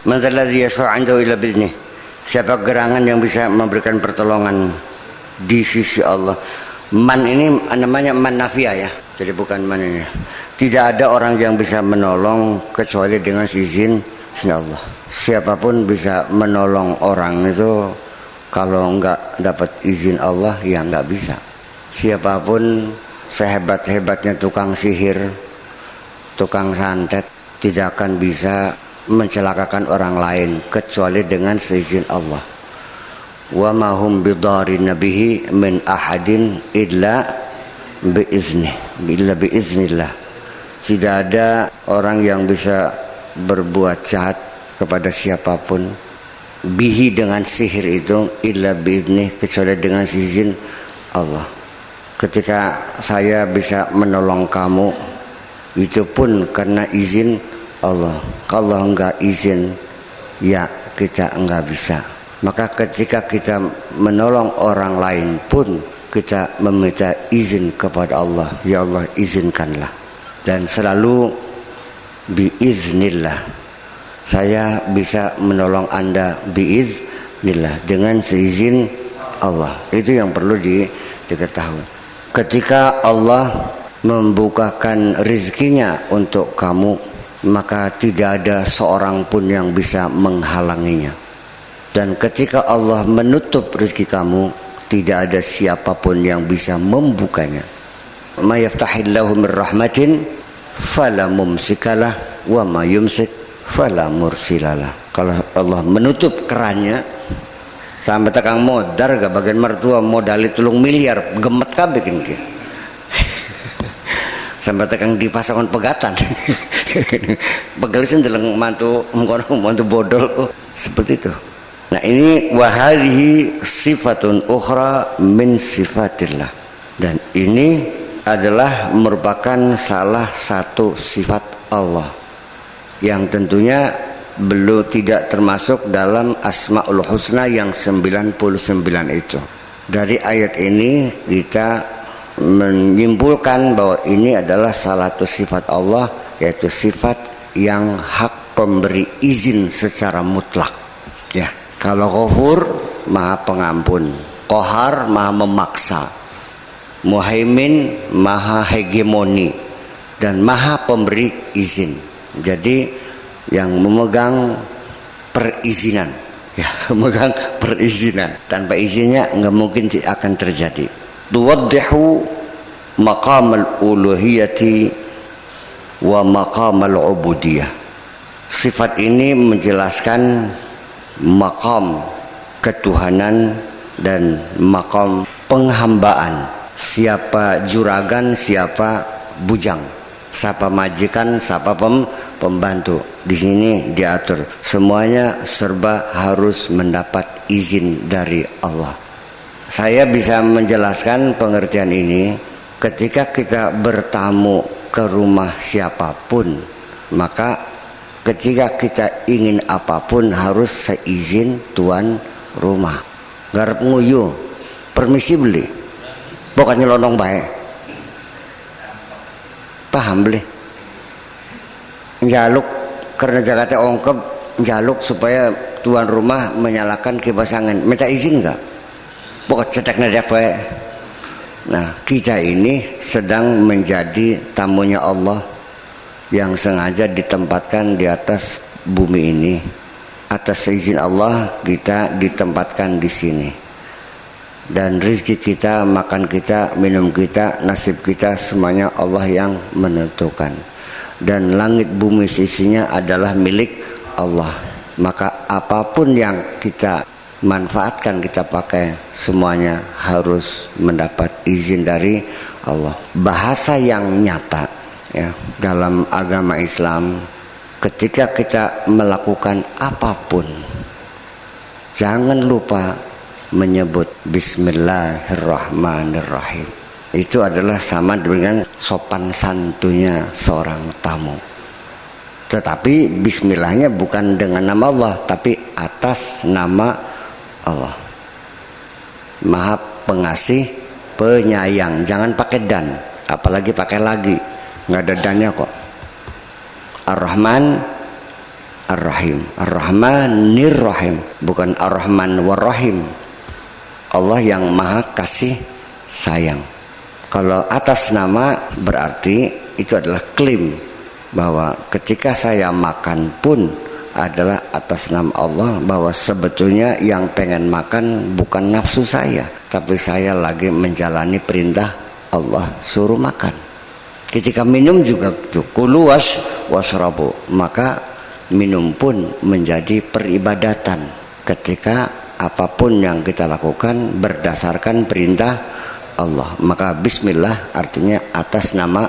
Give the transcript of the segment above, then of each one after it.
Man dzalladzi yashfa'u 'indahu illa bi'idhnih. Siapa gerangan yang bisa memberikan pertolongan di sisi Allah? Man ini namanya man nafiyah ya. Jadi bukan man ini. Tidak ada orang yang bisa menolong kecuali dengan izin Allah. Siapapun bisa menolong orang itu kalau enggak dapat izin Allah ya enggak bisa. Siapapun sehebat-hebatnya tukang sihir, tukang santet tidak akan bisa mencelakakan orang lain kecuali dengan seizin Allah. Wa ma hum bidarrin bihi min ahadin illa biiznillah. Tidak ada orang yang bisa berbuat jahat kepada siapapun bihi dengan sihir itu illa biiznih, kecuali dengan izin Allah. Ketika saya bisa menolong kamu itu pun karena izin Allah. Kalau enggak izin ya kita enggak bisa. Maka ketika kita menolong orang lain pun kita meminta izin kepada Allah. Ya Allah izinkanlah. Dan selalu biiznillah. Saya bisa menolong Anda biiznillah, dengan seizin Allah. Itu yang perlu diketahui. Ketika Allah membukakan rizkinya untuk kamu, maka tidak ada seorang pun yang bisa menghalanginya. Dan ketika Allah menutup rezeki kamu, tidak ada siapapun yang bisa membukanya. Ma yaftahillahu min rahmatin fala mumsikalah wa ma yumsik fala mursilalah. Kalau Allah menutup kerannya sampai tekan modar gak bagian mertua modali 3 miliar gemet kabeh ki. Sampai tekan dipasangkan pegatan. Pegalisin deleng mantu bodol seperti itu. Nah ini wahadihi sifatun ukhra min sifatillah. Dan ini adalah merupakan salah satu sifat Allah yang tentunya belum tidak termasuk dalam Asmaul Husna yang 99 itu. Dari ayat ini kita menyimpulkan bahwa ini adalah salah satu sifat Allah, yaitu sifat yang hak pemberi izin secara mutlak ya. Kalau Ghafur maha pengampun, Qahar maha memaksa, Muhaimin maha hegemoni, dan maha pemberi izin. Jadi yang memegang perizinan ya, memegang perizinan, tanpa izinnya nggak mungkin akan terjadi. Tuwaddihu maqamal uluhiyati wa maqamal ubudiyah. Sifat ini menjelaskan maqam ketuhanan dan maqam penghambaan. Siapa juragan, siapa bujang, siapa majikan, siapa pembantu. Di sini diatur semuanya serba harus mendapat izin dari Allah. Saya bisa menjelaskan pengertian ini ketika kita bertamu ke rumah siapapun, maka ketika kita ingin apapun harus seizin tuan rumah. Garap nguyu, permisi beli, bukannya londong baik. Paham beli? Jaluk karena Jakarta ongkep, jaluk supaya tuan rumah menyalakan kipas angin. Minta izin enggak? Bukan cetek nadak baik. Nah, kita ini sedang menjadi tamunya Allah yang sengaja ditempatkan di atas bumi ini. Atas izin Allah kita ditempatkan di sini. Dan rezeki kita, makan kita, minum kita, nasib kita semuanya Allah yang menentukan. Dan langit bumi sisinya adalah milik Allah. Maka apapun yang kita manfaatkan, kita pakai, semuanya harus mendapat izin dari Allah. Bahasa yang nyata ya, dalam agama Islam, ketika kita melakukan apapun, jangan lupa menyebut Bismillahirrahmanirrahim. Itu adalah sama dengan sopan santunnya seorang tamu. Tetapi bismillahnya bukan dengan nama Allah, tapi atas nama Allah. Maha pengasih, penyayang. Jangan pakai dan, apalagi pakai lagi. Nggak ada dannya kok. Ar-Rahman, Ar-Rahim. Ar-Rahmanir Rahim, bukan Ar-Rahman war-Rahim. Allah yang maha kasih sayang. Kalau atas nama berarti itu adalah klaim bahwa ketika saya makan pun adalah atas nama Allah, bahwa sebetulnya yang pengen makan bukan nafsu saya, tapi saya lagi menjalani perintah Allah suruh makan. Ketika minum juga kulu washrabu, maka minum pun menjadi peribadatan ketika apapun yang kita lakukan berdasarkan perintah Allah. Maka bismillah artinya atas nama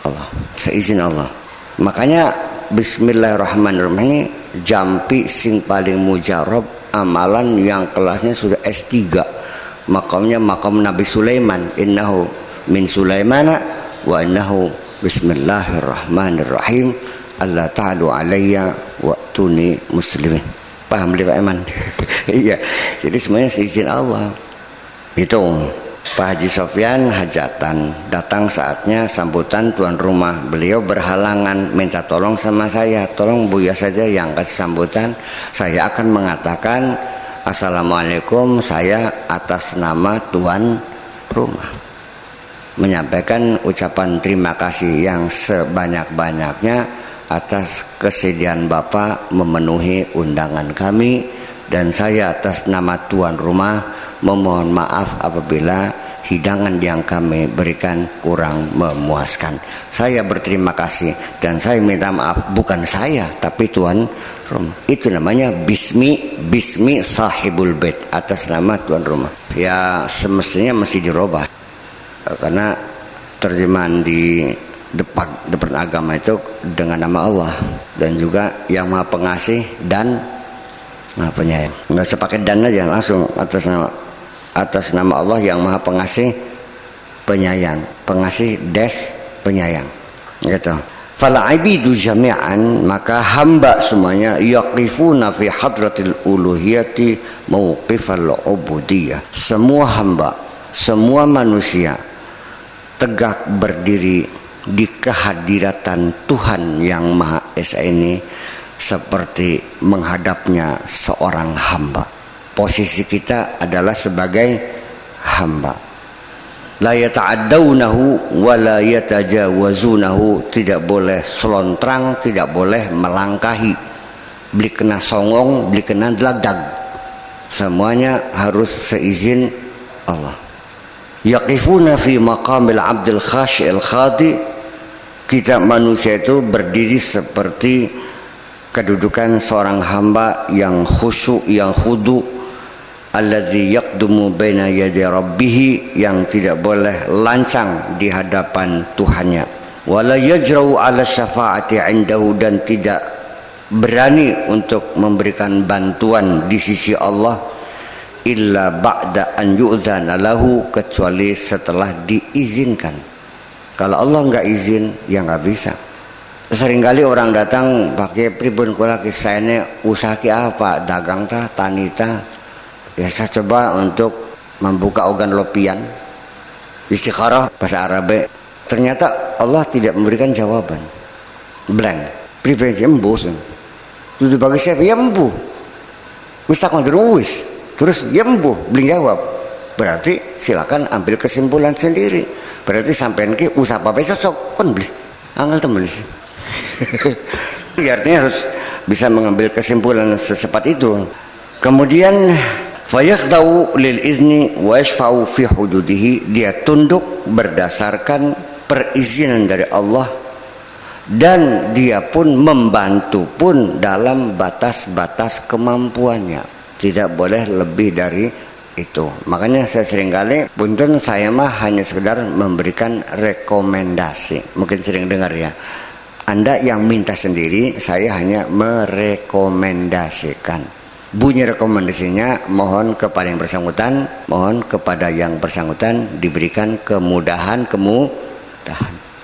Allah, seizin Allah. Makanya bismillahirrahmanirrahim ini jampi sing paling mujarab, amalan yang kelasnya sudah S3, makamnya makam Nabi Sulaiman, innahu min Sulaimana wa innahu bismillahirrahmanirrahim alla ta'alu alayya wa tuni muslimin. Paham Pak Iman? Iya, jadi semuanya seizin Allah. Itu Pak Haji Sofyan hajatan, datang saatnya sambutan tuan rumah. Beliau berhalangan, minta tolong sama saya, tolong Buya saja yang kasih sambutan. Saya akan mengatakan assalamualaikum, saya atas nama tuan rumah menyampaikan ucapan terima kasih yang sebanyak-banyaknya atas kesediaan Bapak memenuhi undangan kami, dan saya atas nama tuan rumah memohon maaf apabila hidangan yang kami berikan kurang memuaskan. Saya berterima kasih dan saya minta maaf, bukan saya tapi tuan rumah. Itu namanya bismi sahibul bait, atas nama tuan rumah. Ya semestinya mesti dirubah, karena terjemahan di depan agama itu dengan nama Allah, dan juga yang maha pengasih dan maha penyayang. Nggak usah pakai dan aja, langsung atas nama Allah yang maha pengasih penyayang, pengasih penyayang, gitu. Fala abidu jami'an, maka hamba semuanya yaqifuna fi hadratil uluhiyati mauqifal ubudiyah. Semua hamba, semua manusia tegak berdiri di kehadiratan Tuhan yang Maha Esa ini seperti menghadapnya seorang hamba. Posisi kita adalah sebagai hamba. La yata'addawnahu wa la yatajawazunahu, tidak boleh selontrang, tidak boleh melangkahi. Beli kena songong, beli kena deladag, semuanya harus seizin Allah. Yaqifuna fi maqamil abdil khashi'il khadi, kita manusia itu berdiri seperti kedudukan seorang hamba yang khusyuk, yang khudu, alladzi yaqdumu baina yaday rabbih, yang tidak boleh lancang di hadapan Tuhannya. Wala yajra'u 'ala syafa'ati 'indahu, dan tidak berani untuk memberikan bantuan di sisi Allah illa ba'da an yu'dzana lahu, kecuali setelah diizinkan. Kalau Allah enggak izin ya enggak bisa. Seringkali orang datang pakai pribun kula kisahnya usaha ki apa, dagang ta, tani ta. Ya saya coba untuk membuka organ lopian, istikharah bahasa Arab. Ternyata Allah tidak memberikan jawaban, blank. Pribun embus. Itu bagi saya ya embu. Mustakon terus ya embu, belum jawab. Berarti silakan ambil kesimpulan sendiri. Berarti sampean ki usaha apa cocok kon beli. Angel temen sih. Artinya harus bisa mengambil kesimpulan secepat itu. Kemudian fayakhdau lil izni wa yashfa'u fi hududihi, dia tunduk berdasarkan perizinan dari Allah, dan dia pun membantu pun dalam batas-batas kemampuannya, tidak boleh lebih dari itu. Makanya saya seringkali punten, saya mah hanya sekedar memberikan rekomendasi. Mungkin sering dengar ya, Anda yang minta sendiri, saya hanya merekomendasikan. Bunyi rekomendasinya, mohon kepada yang bersangkutan, mohon kepada yang bersangkutan diberikan kemudahan.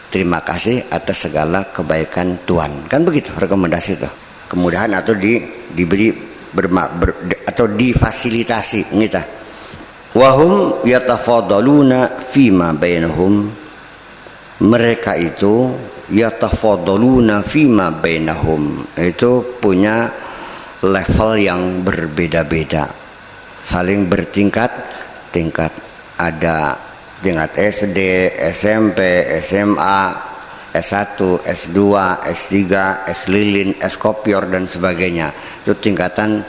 Terima kasih atas segala kebaikan Tuhan. Kan begitu rekomendasi itu. Kemudahan atau diberi atau difasilitasi kita. Wahum yatafadaluna fima bainahum, mereka itu yatafadaluna fima bainahum, itu punya level yang berbeda-beda, saling bertingkat-tingkat. Ada tingkat SD, SMP, SMA, S1, S2, S3, S lilin, S kopior dan sebagainya. Itu tingkatan.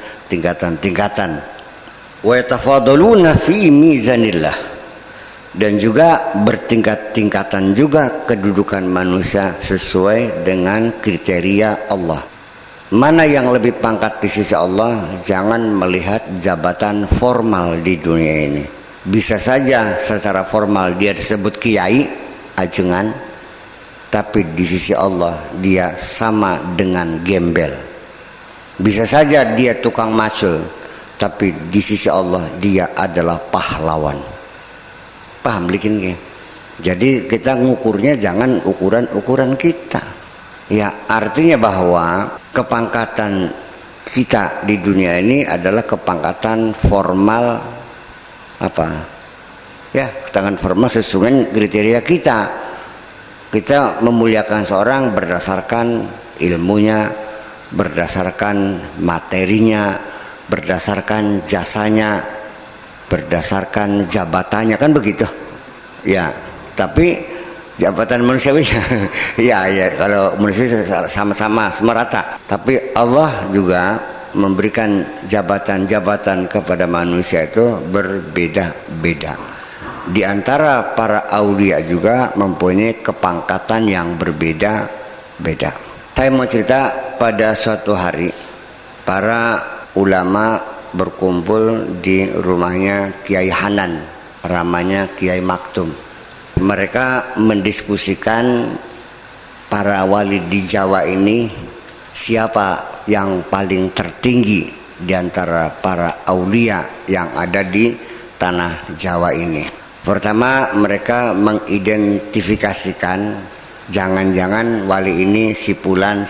Wa yatafadaluna fi mizanillah, dan juga bertingkat-tingkatan juga kedudukan manusia sesuai dengan kriteria Allah. Mana yang lebih pangkat di sisi Allah? Jangan melihat jabatan formal di dunia ini. Bisa saja secara formal dia disebut kiai, ajengan, tapi di sisi Allah dia sama dengan gembel. Bisa saja dia tukang macul, tapi di sisi Allah dia adalah pahlawan. Paham bikin ya? Jadi kita ngukurnya jangan ukuran kita. Ya, artinya bahwa kepangkatan kita di dunia ini adalah kepangkatan formal apa? Ya, kepangkatan formal sesuai kriteria kita. Kita memuliakan seorang berdasarkan ilmunya, berdasarkan materinya, berdasarkan jasanya, berdasarkan jabatannya, kan begitu. Ya, tapi jabatan manusiawinya ya kalau manusia sama-sama semerata, tapi Allah juga memberikan jabatan-jabatan kepada manusia itu berbeda-beda. Di antara para aulia juga mempunyai kepangkatan yang berbeda-beda. Saya mau cerita, pada suatu hari para ulama berkumpul di rumahnya Kiai Hanan, ramanya Kiai Maktum. Mereka mendiskusikan para wali di Jawa ini siapa yang paling tertinggi di antara para aulia yang ada di tanah Jawa ini. Pertama, mereka mengidentifikasikan jangan-jangan wali ini sipulan.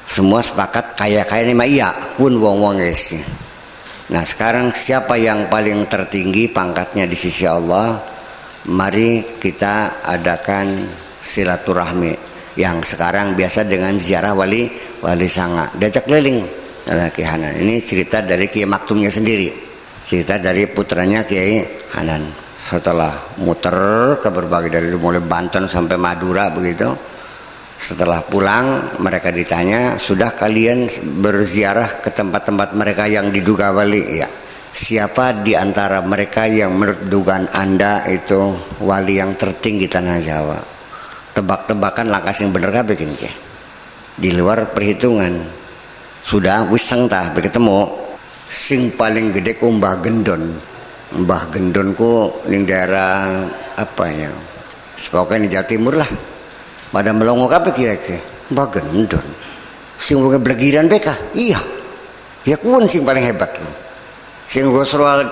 Semua sepakat kaya-kaya ini mah iya pun wong-wong guys. Nah, sekarang siapa yang paling tertinggi pangkatnya di sisi Allah? Mari kita adakan silaturahmi yang sekarang biasa dengan ziarah wali sanga. Diajak keliling Kiai Hanan. Ini cerita dari Kiai Maktumnya sendiri. Cerita dari putranya Kiai Hanan. Setelah muter ke berbagai dari mulai Banten sampai Madura begitu. Setelah pulang mereka ditanya, sudah kalian berziarah ke tempat-tempat mereka yang diduga wali? Ya. Siapa di antara mereka yang menurut dugaan Anda itu wali yang tertinggi tanah Jawa? Tebak-tebakan langkah yang bener gak bikin ke? Di luar perhitungan. Sudah wiseng tah berketemu sing paling gede ku Mbah Gendon. Mbah Gendon ku ning daerah apa ya? Pokoknya di Jawa Timur lah. Pada melongo apa kira-kira? Mbah Gendon. Sing boga blegiran beka. Iya. Ya kuwi sing paling hebat. Sing go soal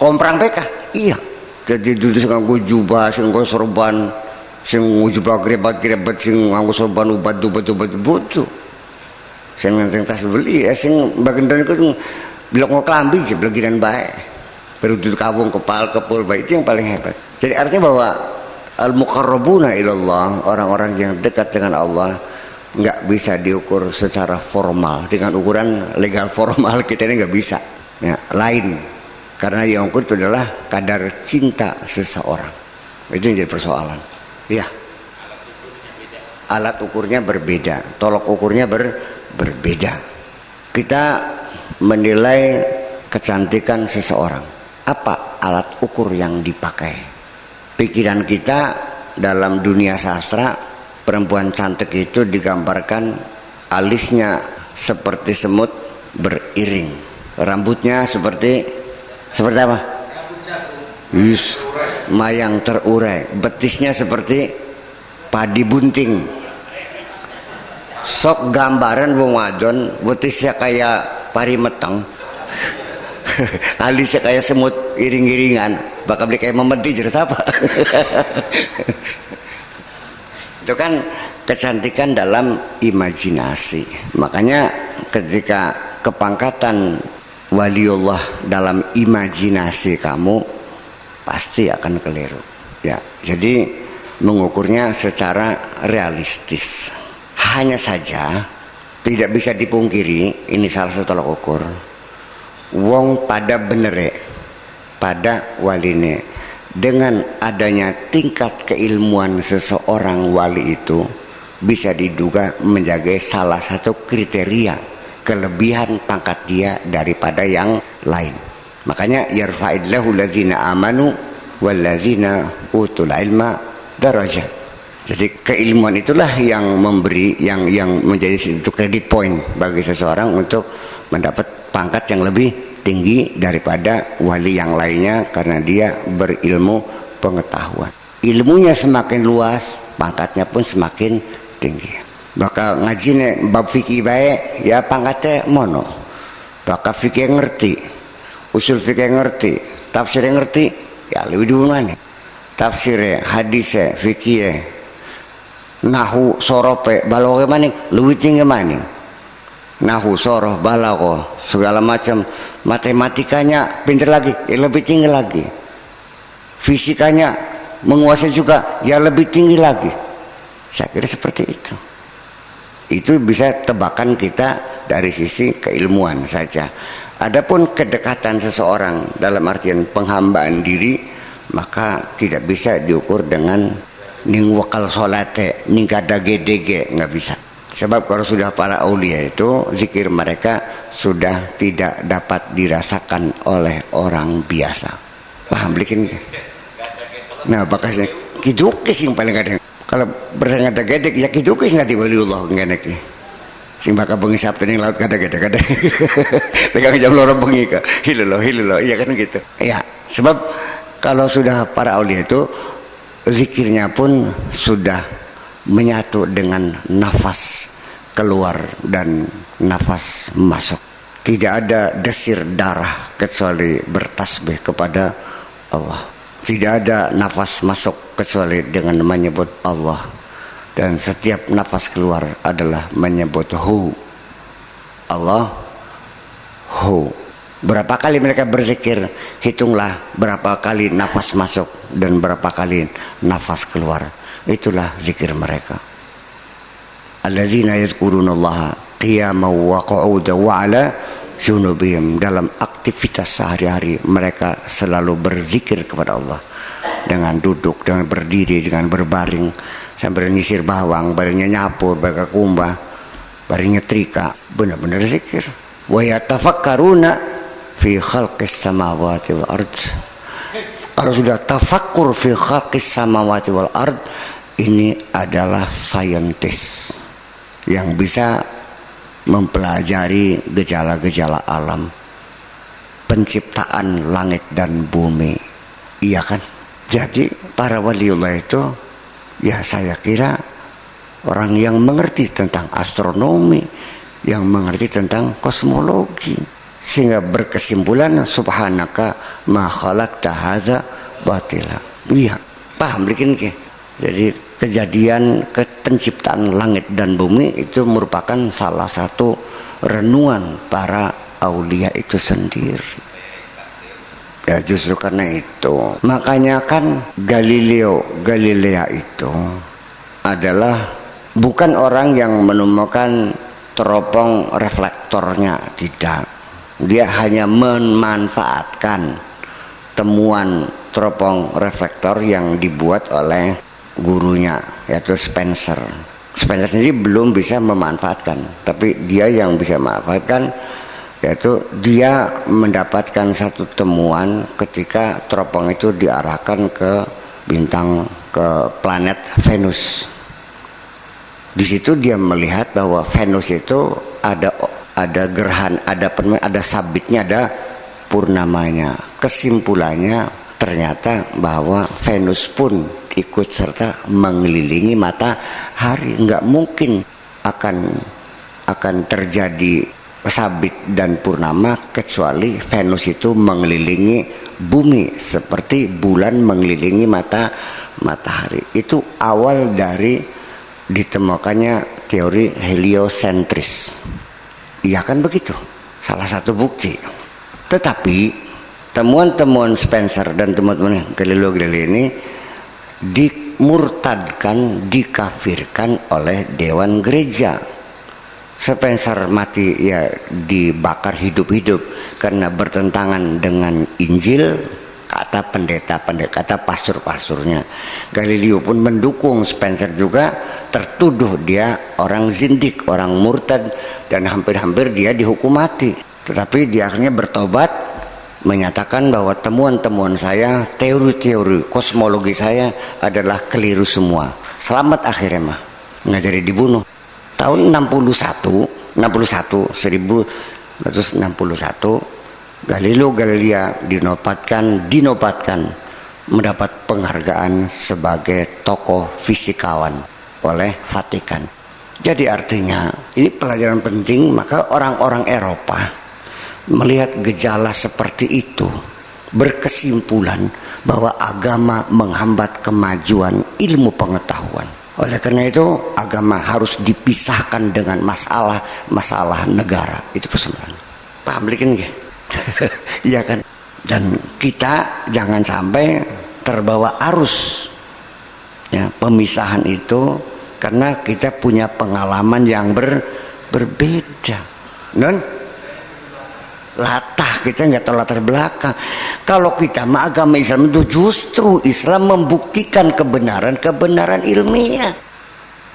komprang beka. Iya. Jadi dulu sing nganggo jubah, sing nganggo sorban, sing nganggo jubah grebat-grebat, sing nganggo sorban ubat butuh. Sing nang tas beli, sing Mbah Gendon iku blok ngoklambi je blegiran bae. Baru duduk kawung kepal kepul bae itu yang paling hebat. Jadi artinya bahwa al-muqarrabuna ilallah, orang-orang yang dekat dengan Allah, nggak bisa diukur secara formal dengan ukuran legal formal. Kita ini nggak bisa ya, lain, karena yang ukur itu adalah kadar cinta seseorang. Itu yang jadi persoalan ya. Alat ukurnya berbeda, tolok ukurnya berbeda. Kita menilai kecantikan seseorang, apa alat ukur yang dipakai? Pikiran kita dalam dunia sastra, perempuan cantik itu digambarkan alisnya seperti semut beriring, rambutnya seperti apa? Mayang terurai, betisnya seperti padi bunting. Sok gambaran wong wadon betisnya kayak pari meteng. Alisnya kayak semut iring-iringan, bakal beli kayak memedi jelas apa. Itu kan kecantikan dalam imajinasi. Makanya ketika kepangkatan waliullah dalam imajinasi kamu, pasti akan keliru Ya, jadi mengukurnya secara realistis. Hanya saja tidak bisa dipungkiri, ini salah satu tolak ukur. Wong pada benere, pada waline, dengan adanya tingkat keilmuan seseorang wali itu bisa diduga menjaga salah satu kriteria kelebihan pangkat dia daripada yang lain. Makanya yarfa'illahu allazina amanu wallazina utul ilma darajat. Jadi keilmuan itulah yang memberi yang menjadi itu credit point bagi seseorang untuk mendapat pangkat yang lebih tinggi daripada wali yang lainnya karena dia berilmu pengetahuan. Ilmunya semakin luas, pangkatnya pun semakin tinggi. Maka ngajine bab fikih baik ya pangkatnya mono. Maka fikih ngerti, usul fikih ngerti, tafsir ngerti, ya lebih dulu mana? Tafsir, hadis, fikih, nahu, sorope, balaghah mana? Lebih tinggi mana? Nahu, soroh, balaghah, segala macam matematikanya pintar lagi, ya lebih tinggi lagi. Fisikanya menguasai juga, ya lebih tinggi lagi. Saya kira seperti itu. Itu bisa tebakan kita dari sisi keilmuan saja. Adapun kedekatan seseorang dalam artian penghambaan diri, maka tidak bisa diukur dengan ning wakal solate, ning kada gedege, nggak bisa. Sebab kalau sudah para aulia itu zikir mereka sudah tidak dapat dirasakan oleh orang biasa. Paham bikin? Nah, bakasnya kidukis yang paling kadang. Kalau bersangat gedek ya kidukis nggak waliullah nggak sing bakal bengi Sabtu ning laut kada tegang jam loro bengi ka hilolo iya kan gitu ya. Sebab kalau sudah para aulia itu zikirnya pun sudah menyatu dengan nafas keluar dan nafas masuk. Tidak ada desir darah kecuali bertasbih kepada Allah. Tidak ada nafas masuk kecuali dengan menyebut Allah. Dan setiap nafas keluar adalah menyebut Hu. Allah, Hu. Berapa kali mereka berzikir, hitunglah berapa kali nafas masuk dan berapa kali nafas keluar. Itulah zikir mereka. Allazina yadhkurunallaha qiyaman wa qu'udan wa 'ala junubihim. Dalam aktivitas sehari-hari mereka selalu berzikir kepada Allah, dengan duduk, dengan berdiri, dengan berbaring, sambil nyisir bawang, baringnya nyapu, baga kumbah, baringnya nyetrika, benar-benar zikir. Wa yatafakkaruna fi khalqis samawati wal ard. Kalau sudah tafakkur fi khalqis samawati wal ard, ini adalah saintis yang bisa mempelajari gejala-gejala alam, penciptaan langit dan bumi. Iya kan? Jadi para waliullah itu ya saya kira orang yang mengerti tentang astronomi, yang mengerti tentang kosmologi, sehingga berkesimpulan subhanaka ma khalaqta hadza batila. Iya, paham bikin ke? Jadi kejadian penciptaan langit dan bumi itu merupakan salah satu renungan para aulia itu sendiri. Ya justru karena itu makanya kan Galilea itu adalah bukan orang yang menemukan teropong reflektornya, tidak. Dia hanya memanfaatkan temuan teropong reflektor yang dibuat oleh gurunya, yaitu Spencer. Spencer sendiri belum bisa memanfaatkan, tapi dia yang bisa memanfaatkan, yaitu dia mendapatkan satu temuan ketika teropong itu diarahkan ke bintang, ke planet Venus. Di situ dia melihat bahwa Venus itu ada gerhan, ada sabitnya, ada purnamanya. Kesimpulannya ternyata bahwa Venus pun ikut serta mengelilingi matahari. Nggak mungkin akan terjadi sabit dan purnama kecuali Venus itu mengelilingi bumi seperti bulan mengelilingi matahari. Itu awal dari ditemukannya teori heliosentris. Iya kan begitu, salah satu bukti. Tetapi temuan-temuan Spencer dan temuan-temuan Galileo Galilei ini dimurtadkan, dikafirkan oleh dewan gereja. Spencer mati ya dibakar hidup-hidup karena bertentangan dengan Injil, kata pendeta-pendeta, kata pastor-pastornya. Galileo pun mendukung Spencer juga, tertuduh dia orang zindik, orang murtad, dan hampir-hampir dia dihukum mati. Tetapi dia akhirnya bertobat, menyatakan bahwa temuan-temuan saya, teori-teori kosmologi saya adalah keliru semua. Selamat akhirnya mah. Nggak jadi dibunuh. Tahun 1961 Galileo Galilei dinobatkan mendapat penghargaan sebagai tokoh fisikawan oleh Vatikan. Jadi artinya ini pelajaran penting, maka orang-orang Eropa melihat gejala seperti itu berkesimpulan bahwa agama menghambat kemajuan ilmu pengetahuan. Oleh karena itu agama harus dipisahkan dengan masalah negara. Itu persoalan. Paham kan ya? Iya kan? Dan kita jangan sampai terbawa arus ya, pemisahan itu, karena kita punya pengalaman yang berbeda. Non? Latah, kita nggak tahu latar belakang. Kalau kita mah agama Islam itu justru Islam membuktikan kebenaran ilmiah.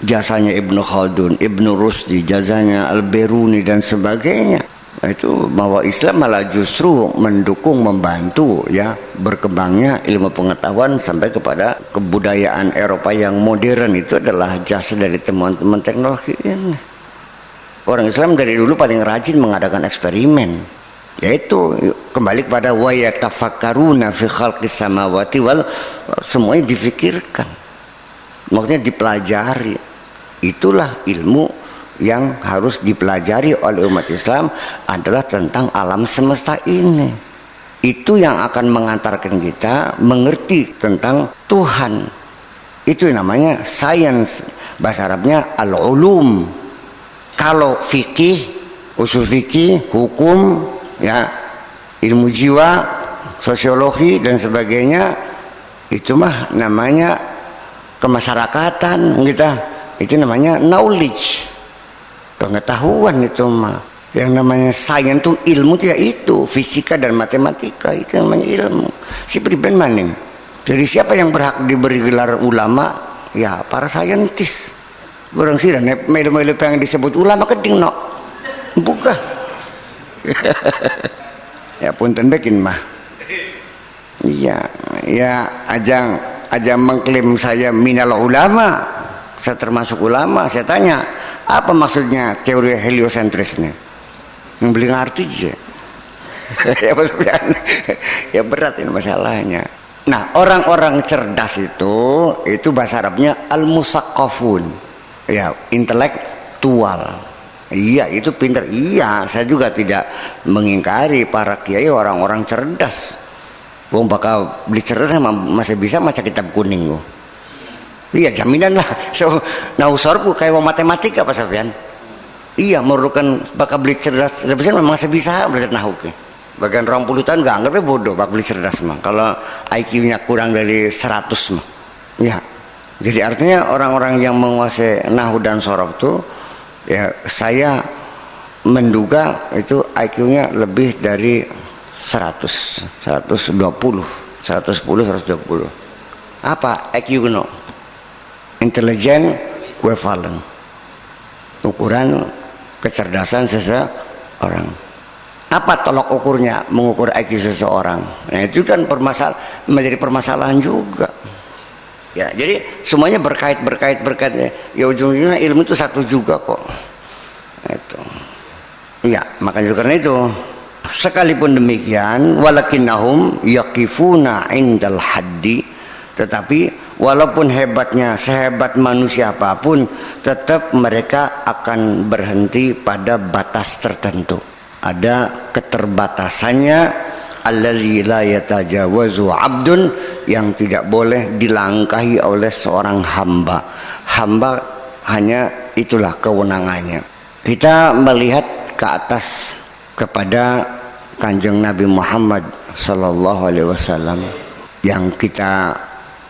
Jasanya Ibnu Khaldun, Ibnu Rusdi, jasanya Al-Biruni dan sebagainya. Itu bahwa Islam malah justru mendukung, membantu ya berkembangnya ilmu pengetahuan sampai kepada kebudayaan Eropa yang modern. Itu adalah jasa dari teman-teman teknologi ini. Orang Islam dari dulu paling rajin mengadakan eksperimen. Yaitu kembali kepada wa yatafakkaruna fi khalqis samawati wal, semuanya difikirkan, maksudnya dipelajari. Itulah ilmu yang harus dipelajari oleh umat Islam, adalah tentang alam semesta ini. Itu yang akan mengantarkan kita mengerti tentang Tuhan. Itu namanya sains, bahasa Arabnya al-ulum. Kalau fikih, usul fikih, hukum ya, ilmu jiwa, sosiologi dan sebagainya, itu mah namanya kemasyarakatan kita. Itu namanya knowledge, pengetahuan. Itu mah yang namanya sains itu ilmu, tidak itu fisika dan matematika, itu namanya ilmu. Si pribadi maning. Jadi siapa yang berhak diberi gelar ulama? Ya para saintis. Orang sih dan melu-melu yang disebut ulama keding no buka. Ya punten bikin mah. Iya, ya ajang mengklaim saya minal ulama, saya termasuk ulama. Saya tanya, apa maksudnya teori heliosentris ini? Membeli ngerti aja. Ya maksudnya, ya berat ini masalahnya. Nah, orang-orang cerdas itu bahasa Arabnya al-musaqqafun. Ya, intelektual. Iya, itu pintar. Iya, saya juga tidak mengingkari para kiai orang-orang cerdas. Wong bakal beli cerdas masih bisa maca kitab kuning. Iya, jaminan lah. So, nausorku kayak wong matematika Pak Sofyan. Iya, memerlukan bakal beli cerdas. Lebih memang masih bisa belajar nahu. Bagian 20 tahun nggak anggapnya bodoh bakal beli cerdas mah. Kalau IQ-nya kurang dari 100 mah. Iya. Jadi artinya orang-orang yang menguasai nahu dan sorof itu, ya saya menduga itu IQ-nya lebih dari 100, 120, 110, 120. Apa IQ kuno? Intelligent equivalent. Ukuran kecerdasan seseorang. Apa tolok ukurnya mengukur IQ seseorang? Nah itu kan menjadi permasalahan juga. Ya, jadi semuanya berkait. Ya ujung-ujungnya ilmu itu satu juga kok. Itu. Iya, makanya karena itu sekalipun demikian walakinnahum yaqifuna indal haddi, tetapi walaupun hebatnya sehebat manusia apapun, tetap mereka akan berhenti pada batas tertentu. Ada keterbatasannya, allazi la yatajawazu 'abdun, yang tidak boleh dilangkahi oleh seorang hamba. Hamba hanya itulah kewenangannya. Kita melihat ke atas kepada Kanjeng Nabi Muhammad sallallahu alaihi wasallam yang kita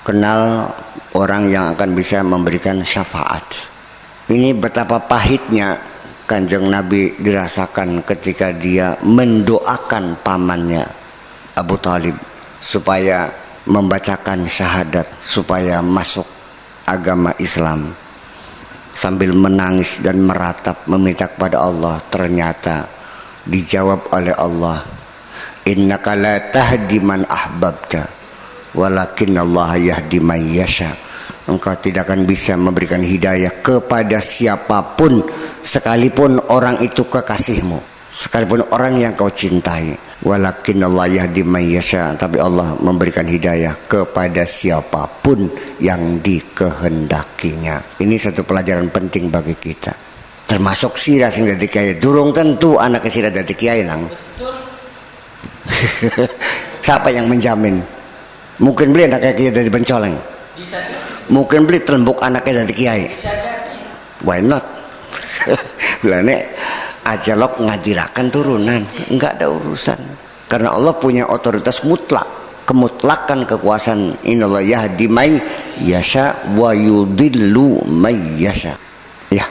kenal orang yang akan bisa memberikan syafaat. Ini betapa pahitnya Kanjeng Nabi dirasakan ketika dia mendoakan pamannya Abu Talib supaya membacakan syahadat, supaya masuk agama Islam, sambil menangis dan meratap meminta kepada Allah. Ternyata dijawab oleh Allah, innaka la tahdi man ahbabta walakin Allah yahdi man yasha. Engkau tidak akan bisa memberikan hidayah kepada siapapun, sekalipun orang itu kekasihmu, sekalipun orang yang kau cintai. Walakin Allah yahdi man yasha, tapi Allah memberikan hidayah kepada siapapun yang dikehendakinya. Ini satu pelajaran penting bagi kita. Termasuk sira sing dadi kiai. Durung tentu anak sira dadi kiai nang. Siapa yang menjamin? Mungkin beli anaknya kiai dari Bencoleng. Mungkin beli telembuk anaknya dari kiai. Why not? Bilangnya ajalok ngajirakan turunan, enggak ada urusan. Karena Allah punya otoritas mutlak, kemutlakan kekuasaan. Innallaha yahdi may yasha wa yudillu may yasha. Ya.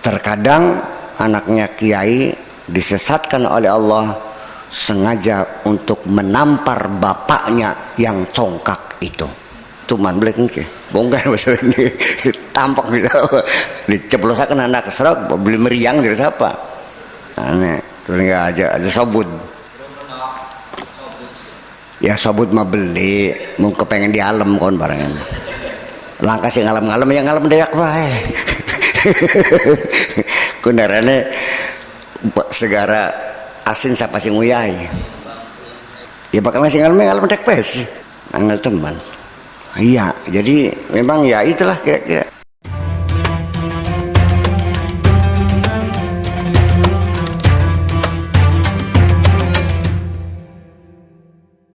Terkadang anaknya kiai disesatkan oleh Allah sengaja untuk menampar bapaknya yang congkak itu. Tuman belakang ke bongkar bahasa ini tampak gitu diceplosakan anak serap beli meriang dari siapa aneh tuh enggak aja sobut ya, sobut mah beli mau kepengen di alam kon barengan langkah sih ngalam-ngalam yang ngalam dayak wae kundarane segara asin siapa sih nguyai ya bakal masih ngalam dek pes angel teman. Iya, jadi memang ya itulah kira-kira.